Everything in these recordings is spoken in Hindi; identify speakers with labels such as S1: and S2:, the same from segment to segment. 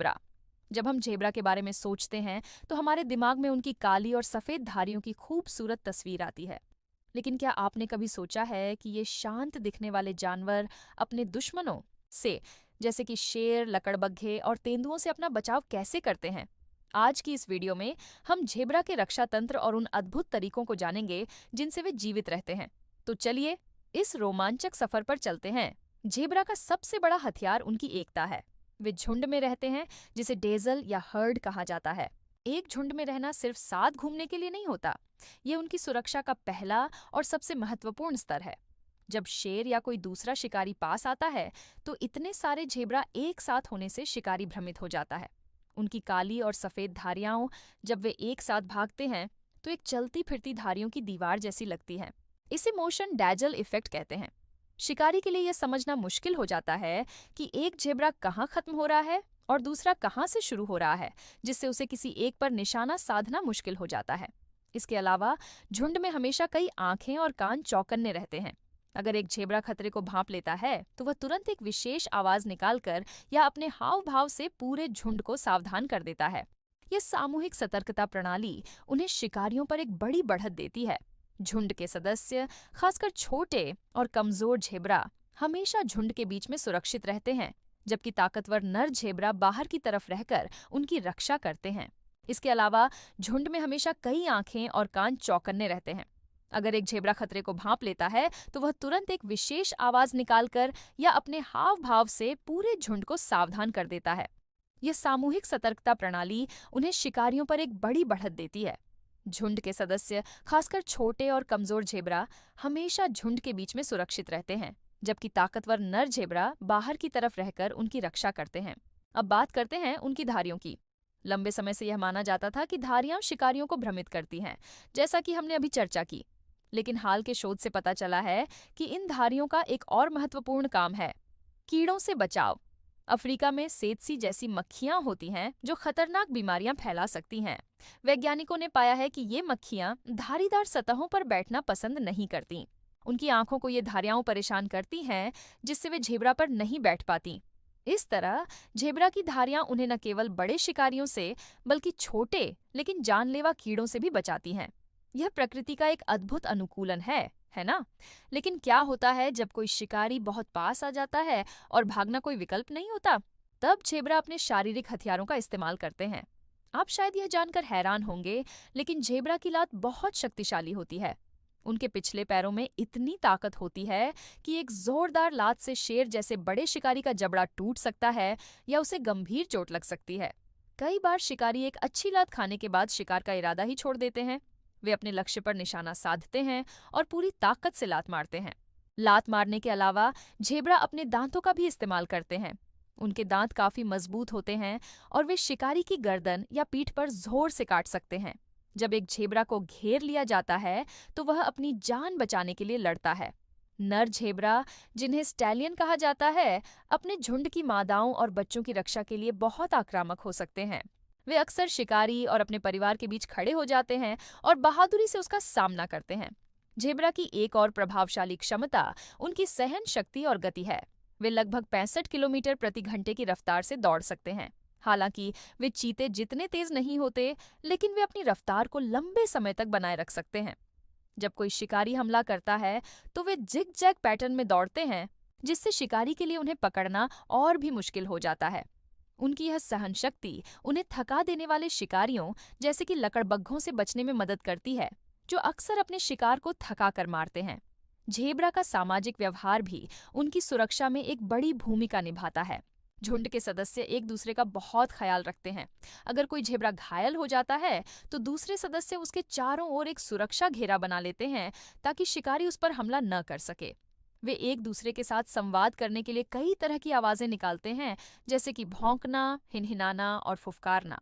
S1: झेब्रा। जब हम झेब्रा के बारे में सोचते हैं तो हमारे दिमाग में उनकी काली और सफेद धारियों की खूबसूरत तस्वीर आती है। लेकिन क्या आपने कभी सोचा है कि ये शांत दिखने वाले जानवर अपने दुश्मनों से, जैसे कि शेर, लकड़बग्घे और तेंदुओं से अपना बचाव कैसे करते हैं? आज की इस वीडियो में हम झेब्रा के रक्षा तंत्र और उन अद्भुत तरीकों को जानेंगे जिनसे वे जीवित रहते हैं। तो चलिए इस रोमांचक सफर पर चलते हैं। झेब्रा का सबसे बड़ा हथियार उनकी एकता है। वे झुंड में रहते हैं, जिसे डेजल या हर्ड कहा जाता है। एक झुंड में रहना सिर्फ साथ घूमने के लिए नहीं होता, ये उनकी सुरक्षा का पहला और सबसे महत्वपूर्ण स्तर है। जब शेर या कोई दूसरा शिकारी पास आता है तो इतने सारे झेब्रा एक साथ होने से शिकारी भ्रमित हो जाता है। उनकी काली और सफेद धारियां जब वे एक साथ भागते हैं तो एक चलती फिरती धारियों की दीवार जैसी लगती है। इसे मोशन डैजल इफेक्ट कहते हैं। शिकारी के लिए यह समझना मुश्किल हो जाता है कि एक झेब्रा कहाँ खत्म हो रहा है और दूसरा कहाँ से शुरू हो रहा है, जिससे उसे किसी एक पर निशाना साधना मुश्किल हो जाता है। इसके अलावा झुंड में हमेशा कई आंखें और कान चौकन्ने रहते हैं। अगर एक झेब्रा खतरे को भांप लेता है तो वह तुरंत एक विशेष आवाज निकालकर या अपने हाव भाव से पूरे झुंड को सावधान कर देता है। यह सामूहिक सतर्कता प्रणाली उन्हें शिकारियों पर एक बड़ी बढ़त देती है। झुंड के सदस्य, खासकर छोटे और कमजोर झेब्रा, हमेशा झुंड के बीच में सुरक्षित रहते हैं, जबकि ताकतवर नर झेब्रा बाहर की तरफ रहकर उनकी रक्षा करते हैं। इसके अलावा झुंड में हमेशा कई आंखें और कान चौकन्ने रहते हैं। अगर एक झेब्रा खतरे को भांप लेता है तो वह तुरंत एक विशेष आवाज निकालकर या अपने हाव भाव से पूरे झुंड को सावधान कर देता है। यह सामूहिक सतर्कता प्रणाली उन्हें शिकारियों पर एक बड़ी बढ़त देती है। झुंड के सदस्य, खासकर छोटे और कमजोर झेब्रा, हमेशा झुंड के बीच में सुरक्षित रहते हैं, जबकि ताकतवर नर झेब्रा बाहर की तरफ रहकर उनकी रक्षा करते हैं। अब बात करते हैं उनकी धारियों की। लंबे समय से यह माना जाता था कि धारियां शिकारियों को भ्रमित करती हैं, जैसा कि हमने अभी चर्चा की। लेकिन हाल के शोध से पता चला है कि इन धारियों का एक और महत्वपूर्ण काम है, कीड़ों से बचाव। अफ्रीका में सेत्सी जैसी मक्खियां होती हैं जो खतरनाक बीमारियां फैला सकती हैं। वैज्ञानिकों ने पाया है कि ये मक्खियां धारीदार सतहों पर बैठना पसंद नहीं करती। उनकी आंखों को ये धारियां परेशान करती हैं, जिससे वे झेब्रा पर नहीं बैठ पाती। इस तरह झेब्रा की धारियां उन्हें न केवल बड़े शिकारियों से बल्कि छोटे लेकिन जानलेवा कीड़ों से भी बचाती हैं। यह प्रकृति का एक अद्भुत अनुकूलन है ना? लेकिन क्या होता है जब कोई शिकारी बहुत पास आ जाता है और भागना कोई विकल्प नहीं होता? तब झेब्रा अपने शारीरिक हथियारों का इस्तेमाल करते हैं। आप शायद यह जानकर हैरान होंगे, लेकिन झेब्रा की लात बहुत शक्तिशाली होती है। उनके पिछले पैरों में इतनी ताकत होती है कि एक जोरदार लात से शेर जैसे बड़े शिकारी का जबड़ा टूट सकता है या उसे गंभीर चोट लग सकती है। कई बार शिकारी एक अच्छी लात खाने के बाद शिकार का इरादा ही छोड़ देते हैं। वे अपने लक्ष्य पर निशाना साधते हैं और पूरी ताकत से लात मारते हैं। लात मारने के अलावा झेब्रा अपने दांतों का भी इस्तेमाल करते हैं। उनके दांत काफी मजबूत होते हैं और वे शिकारी की गर्दन या पीठ पर जोर से काट सकते हैं। जब एक झेब्रा को घेर लिया जाता है तो वह अपनी जान बचाने के लिए लड़ता है। नर झेब्रा, जिन्हें स्टैलियन कहा जाता है, अपने झुंड की मादाओं और बच्चों की रक्षा के लिए बहुत आक्रामक हो सकते हैं। वे अक्सर शिकारी और अपने परिवार के बीच खड़े हो जाते हैं और बहादुरी से उसका सामना करते हैं। झेब्रा की एक और प्रभावशाली क्षमता उनकी सहन शक्ति और गति है। वे लगभग 65 किलोमीटर प्रति घंटे की रफ्तार से दौड़ सकते हैं। हालांकि वे चीते जितने तेज नहीं होते, लेकिन वे अपनी रफ्तार को लंबे समय तक बनाए रख सकते हैं। जब कोई शिकारी हमला करता है तो वे जिग जैग पैटर्न में दौड़ते हैं, जिससे शिकारी के लिए उन्हें पकड़ना और भी मुश्किल हो जाता है। उनकी यह सहन शक्ति उन्हें थका देने वाले शिकारियों, जैसे कि लकड़बग्घों से बचने में मदद करती है, जो अक्सर अपने शिकार को थका कर मारते हैं। झेब्रा का सामाजिक व्यवहार भी उनकी सुरक्षा में एक बड़ी भूमिका निभाता है। झुंड के सदस्य एक दूसरे का बहुत ख्याल रखते हैं। अगर कोई झेब्रा घायल हो जाता है तो दूसरे सदस्य उसके चारों ओर एक सुरक्षा घेरा बना लेते हैं ताकि शिकारी उस पर हमला न कर सके। वे एक दूसरे के साथ संवाद करने के लिए कई तरह की आवाजें निकालते हैं, जैसे कि भौंकना, हिनहिनाना और फुफकारना।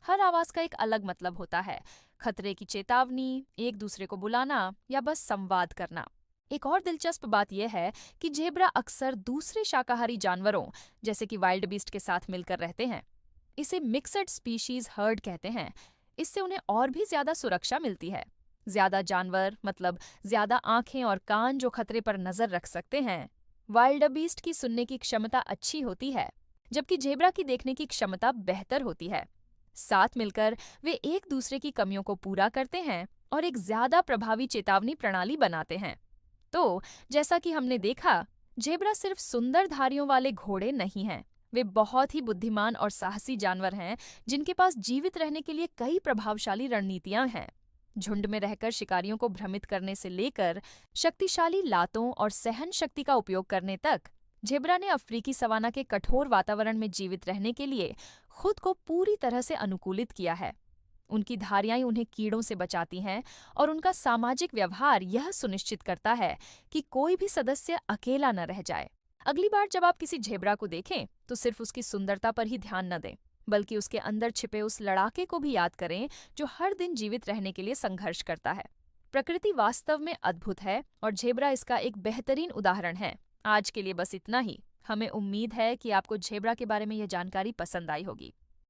S1: हर आवाज का एक अलग मतलब होता है, खतरे की चेतावनी, एक दूसरे को बुलाना या बस संवाद करना। एक और दिलचस्प बात यह है कि झेब्रा अक्सर दूसरे शाकाहारी जानवरों, जैसे कि वाइल्ड बीस्ट के साथ मिलकर रहते हैं। इसे मिक्सड स्पीशीज हर्ड कहते हैं। इससे उन्हें और भी ज्यादा सुरक्षा मिलती है। ज्यादा जानवर मतलब ज्यादा आंखें और कान जो खतरे पर नजर रख सकते हैं। वाइल्ड बीस्ट की सुनने की क्षमता अच्छी होती है, जबकि जेब्रा की देखने की क्षमता बेहतर होती है। साथ मिलकर वे एक दूसरे की कमियों को पूरा करते हैं और एक ज्यादा प्रभावी चेतावनी प्रणाली बनाते हैं। तो जैसा कि हमने देखा, जेब्रा सिर्फ सुंदर धारियों वाले घोड़े नहीं हैं। वे बहुत ही बुद्धिमान और साहसी जानवर हैं, जिनके पास जीवित रहने के लिए कई प्रभावशाली रणनीतियां हैं। झुंड में रहकर शिकारियों को भ्रमित करने से लेकर शक्तिशाली लातों और सहन शक्ति का उपयोग करने तक, जेब्रा ने अफ्रीकी सवाना के कठोर वातावरण में जीवित रहने के लिए खुद को पूरी तरह से अनुकूलित किया है। उनकी धारियां उन्हें कीड़ों से बचाती हैं और उनका सामाजिक व्यवहार यह सुनिश्चित करता है कि कोई भी सदस्य अकेला न रह जाए। अगली बार जब आप किसी जेब्रा को देखें तो सिर्फ उसकी सुंदरता पर ही ध्यान न दें, बल्कि उसके अंदर छिपे उस लड़ाके को भी याद करें जो हर दिन जीवित रहने के लिए संघर्ष करता है। प्रकृति वास्तव में अद्भुत है और जेब्रा इसका एक बेहतरीन उदाहरण है। आज के लिए बस इतना ही। हमें उम्मीद है कि आपको जेब्रा के बारे में यह जानकारी पसंद आई होगी।